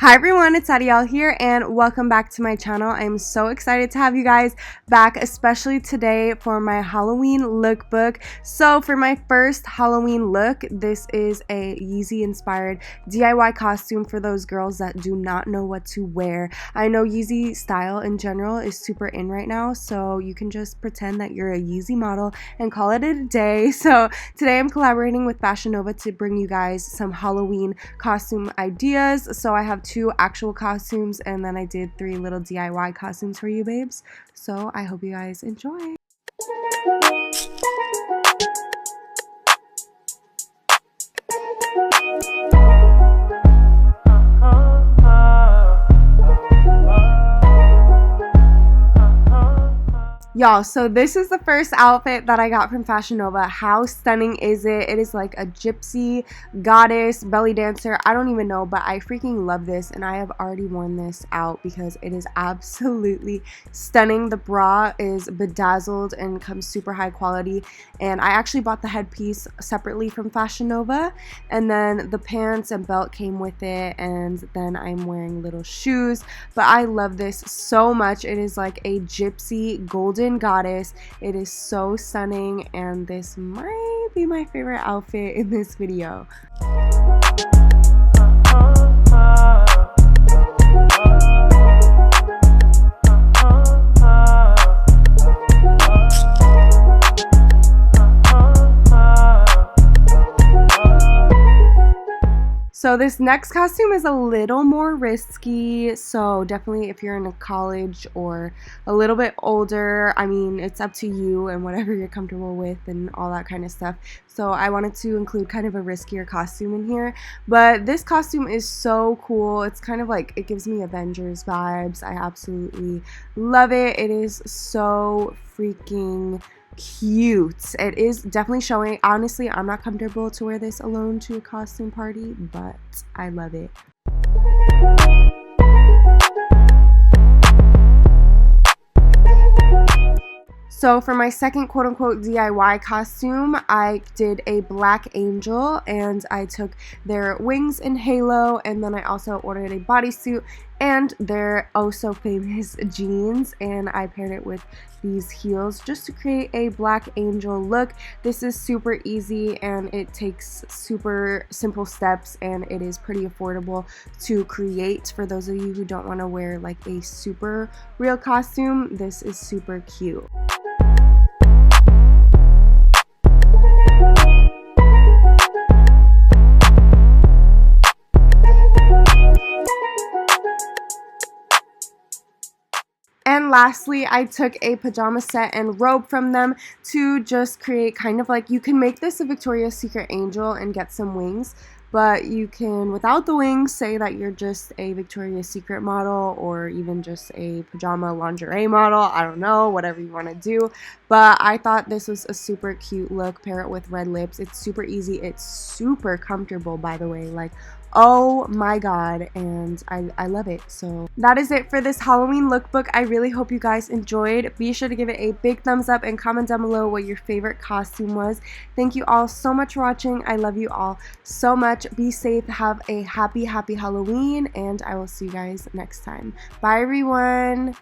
Hi everyone, it's Adyel here and welcome back to my channel. I'm so excited to have you guys back, especially today for my Halloween lookbook. So for my first Halloween look, this is a Yeezy inspired DIY costume for those girls that do not know what to wear. I know Yeezy style in general is super in right now, so you can just pretend that you're a Yeezy model and call it a day. So today I'm collaborating with Fashion Nova to bring you guys some Halloween costume ideas. So I have 2 actual costumes and then I did 3 little DIY costumes for you babes. So I hope you guys enjoy. Y'all, so this is the first outfit that I got from Fashion Nova. How stunning is it? It is like a gypsy goddess belly dancer. I don't even know, but I freaking love this and I have already worn this out because it is absolutely stunning. The bra is bedazzled and comes super high quality, and I actually bought the headpiece separately from Fashion Nova, and then the pants and belt came with it, and then I'm wearing little shoes. But I love this so much. It is like a gypsy golden goddess. It is so stunning, and this might be my favorite outfit in this video. So this next costume is a little more risky, so definitely if you're in a college or a little bit older, I mean, it's up to you and whatever you're comfortable with and all that kind of stuff. So I wanted to include kind of a riskier costume in here, but this costume is so cool. It's kind of like, it gives me Avengers vibes. I absolutely love it. It is so freaking cute. It is definitely showing. Honestly, I'm not comfortable to wear this alone to a costume party, but I love it. So for my second quote-unquote DIY costume, I did a black angel and I took their wings and halo, and then I also ordered a bodysuit and their oh so famous jeans, and I paired it with these heels just to create a black angel look. This is super easy and it takes super simple steps, and it is pretty affordable to create. For those of you who don't want to wear like a super real costume, this is super cute. And lastly, I took a pajama set and robe from them to just create kind of like, you can make this a Victoria's Secret angel and get some wings, but you can, without the wings, say that you're just a Victoria's Secret model or even just a pajama lingerie model. I don't know, whatever you want to do. But I thought this was a super cute look. Pair it with red lips. It's super easy. It's super comfortable, by the way. Like, oh my god, and I love it. So that is it for this Halloween lookbook. I really hope you guys enjoyed. Be sure to give it a big thumbs up and comment down below what your favorite costume was. Thank you all so much for watching. I love you all so much. Be safe, have a happy Halloween, and I will see you guys next time. Bye everyone.